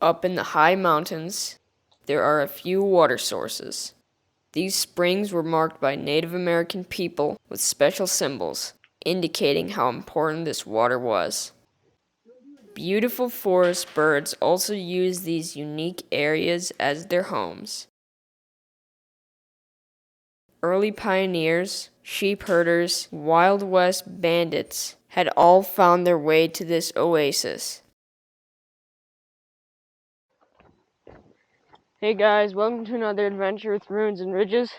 Up in the high mountains, there are a few water sources. These springs were marked by Native American people with special symbols, indicating how important this water was. Beautiful forest birds also use these unique areas as their homes. Early pioneers, sheep herders, Wild West bandits had all found their way to this oasis. Hey guys, welcome to another adventure with Ruins and Ridges.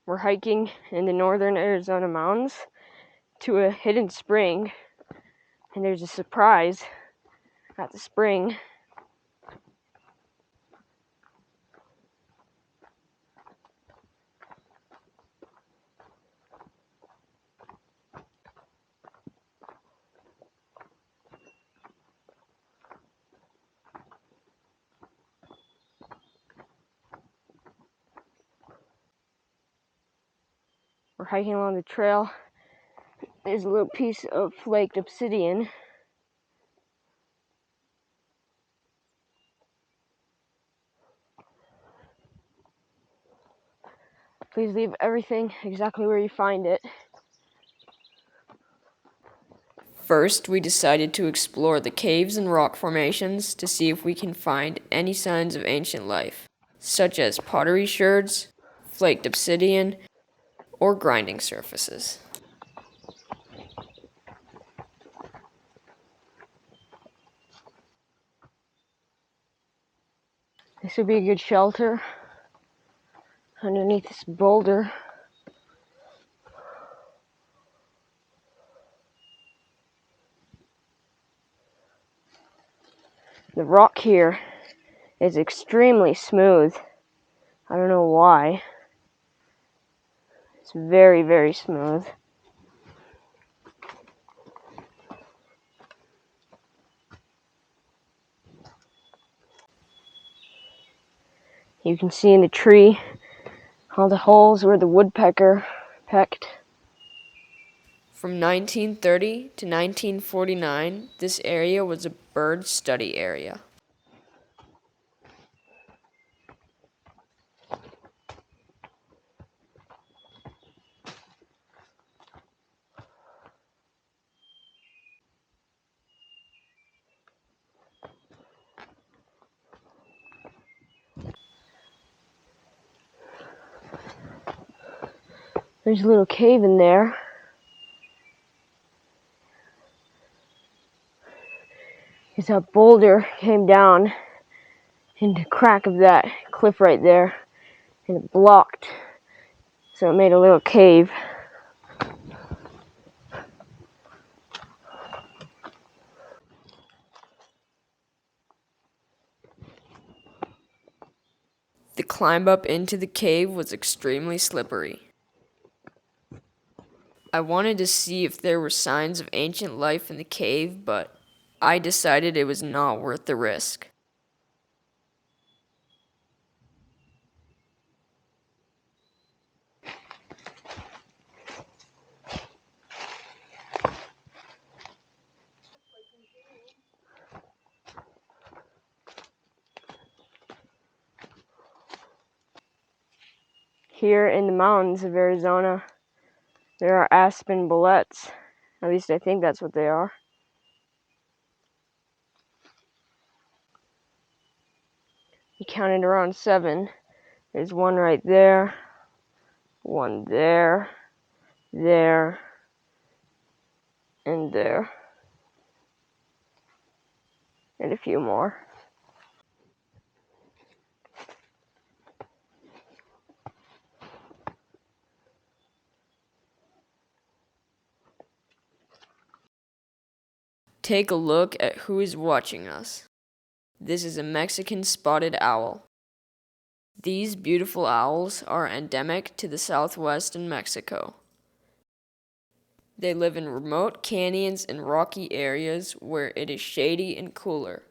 We're hiking in the northern Arizona mountains to a hidden spring, and there's a surprise at the spring. We're hiking along the trail. There's a little piece of flaked obsidian. Please leave everything exactly where you find it. First, we decided to explore the caves and rock formations to see if we can find any signs of ancient life, such as pottery sherds, flaked obsidian, or grinding surfaces. This would be a good shelter underneath this boulder. The rock here is extremely smooth. I don't know why. It's very, very smooth. You can see in the tree all the holes where the woodpecker pecked. From 1930 to 1949, this area was a bird study area. There's a little cave in there. Because that boulder came down in the crack of that cliff right there, and it blocked, so it made a little cave. The climb up into the cave was extremely slippery. I wanted to see if there were signs of ancient life in the cave, but I decided it was not worth the risk. Here in the mountains of Arizona, there are aspen boletes. At least I think that's what they are. We counted around 7. There's one right there, one there, there, and there, and a few more. Take a look at who is watching us. This is a Mexican spotted owl. These beautiful owls are endemic to the southwestern Mexico. They live in remote canyons and rocky areas where it is shady and cooler.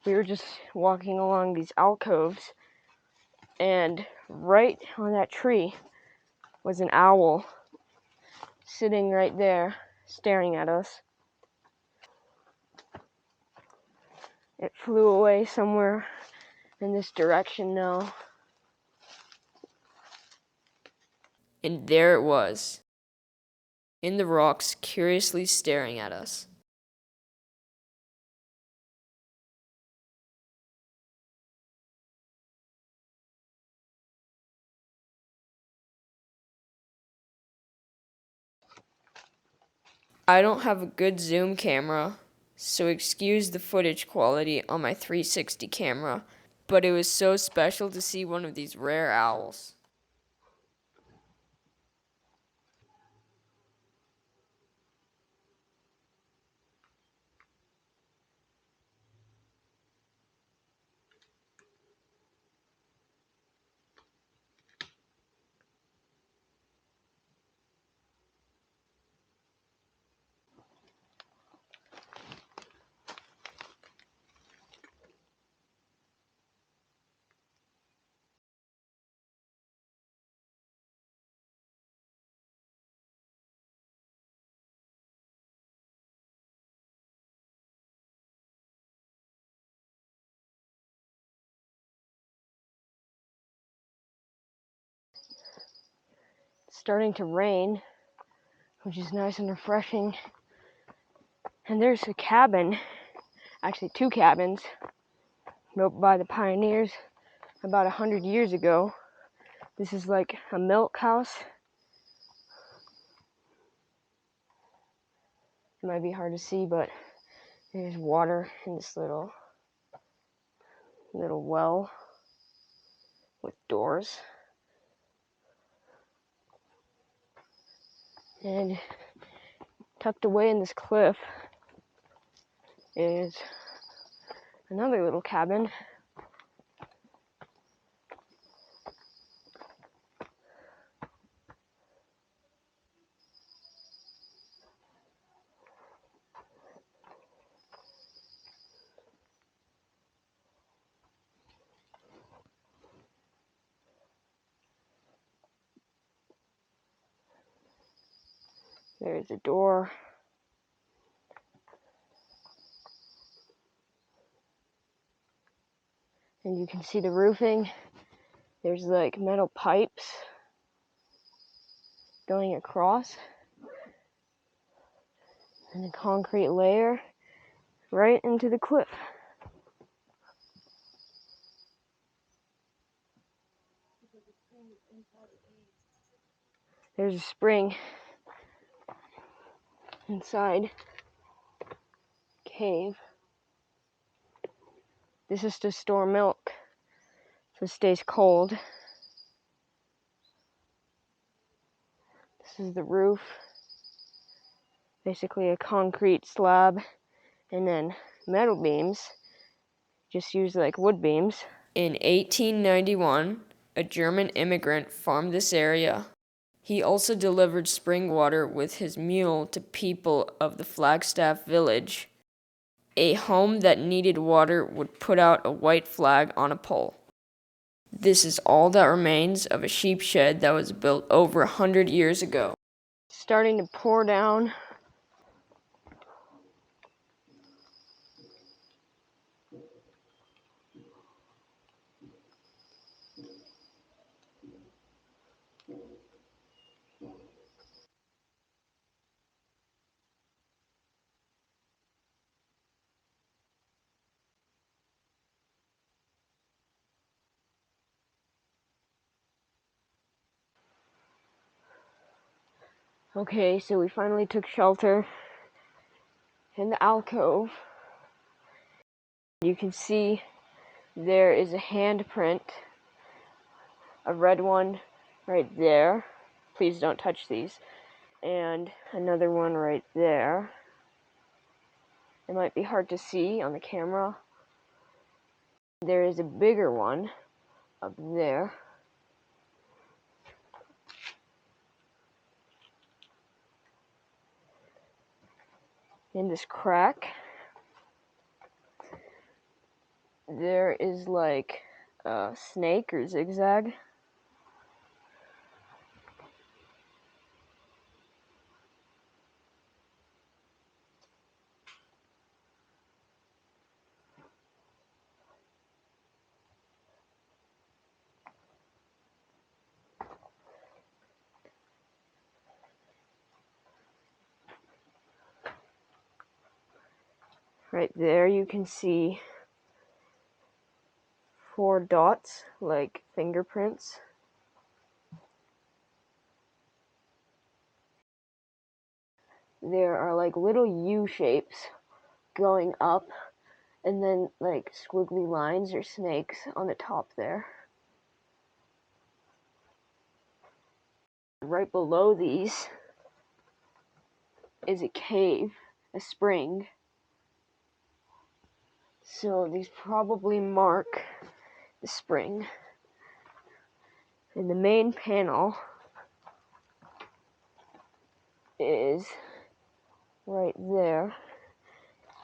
we were just walking along these alcoves, and right on that tree was an owl sitting right there, staring at us. It flew away somewhere in this direction now. And there it was, in the rocks, curiously staring at us. I don't have a good zoom camera, so excuse the footage quality on my 360 camera, but it was so special to see one of these rare owls. It's starting to rain, which is nice and refreshing. And there's a cabin, actually 2 cabins, built by the pioneers about 100 years ago. This is like a milk house. It might be hard to see, but there's water in this little well with doors. And tucked away in this cliff is another little cabin. There's a door. And you can see the roofing. There's like metal pipes going across, and a concrete layer right into the cliff. There's a spring inside cave. This is to store milk so it stays cold. This is the roof. Basically a concrete slab and then metal beams. Just use like wood beams. In 1891, a German immigrant farmed this area. He also delivered spring water with his mule to people of the Flagstaff village. A home that needed water would put out a white flag on a pole. This is all that remains of a sheep shed that was built over 100 years ago. Starting to pour down. Okay, so we finally took shelter in the alcove. You can see there is a handprint, a red one right there. Please don't touch these. And another one right there. It might be hard to see on the camera. There is a bigger one up there. In this crack. there is like a snake or zigzag. Right there you can see 4 dots like fingerprints. There are like little U shapes going up, and then like squiggly lines or snakes on the top there. Right below these is a cave, a spring. So these probably mark the spring. And the main panel is right there.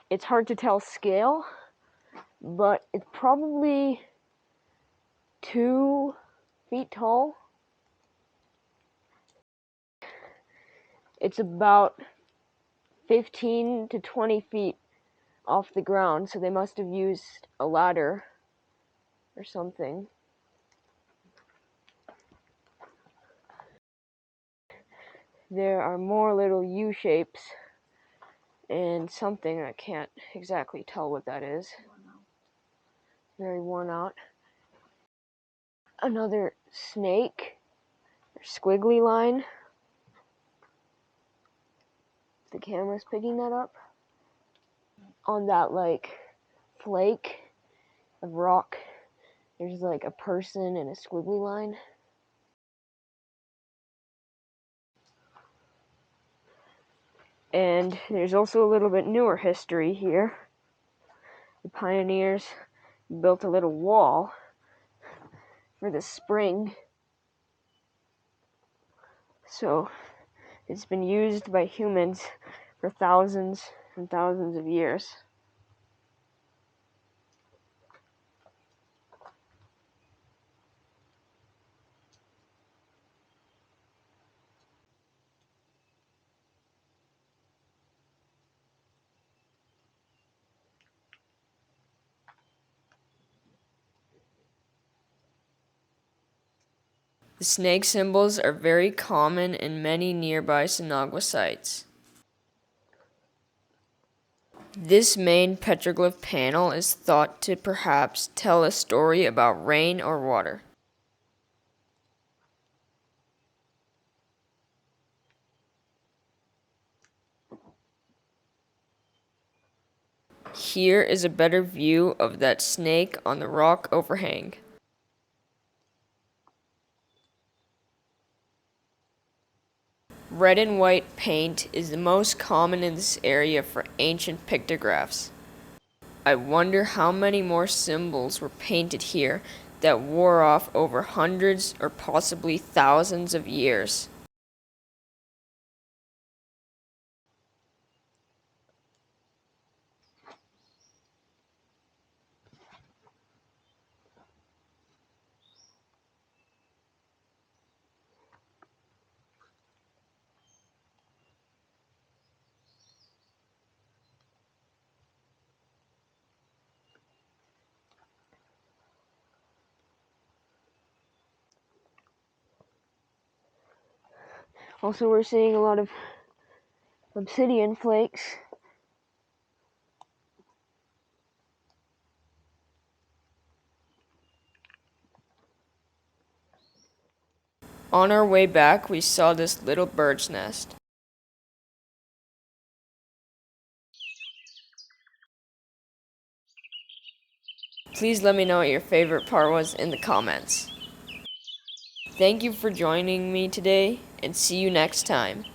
It's hard to tell scale, but it's probably 2 feet tall. It's about 15 to 20 feet off the ground, so they must have used a ladder or something. There are more little U shapes and something I can't exactly tell what that is. Very worn out. Another snake or squiggly line. The camera's picking that up. On that like flake of rock, there's like a person and a squiggly line. And there's also a little bit newer history here. The pioneers built a little wall for the spring. So it's been used by humans for thousands and thousands of years. The snake symbols are very common in many nearby Sinagua sites. This main petroglyph panel is thought to perhaps tell a story about rain or water. Here is a better view of that snake on the rock overhang. Red and white paint is the most common in this area for ancient pictographs. I wonder how many more symbols were painted here that wore off over hundreds or possibly thousands of years. Also, we're seeing a lot of obsidian flakes. On our way back, we saw this little bird's nest. Please let me know what your favorite part was in the comments. Thank you for joining me today, and see you next time.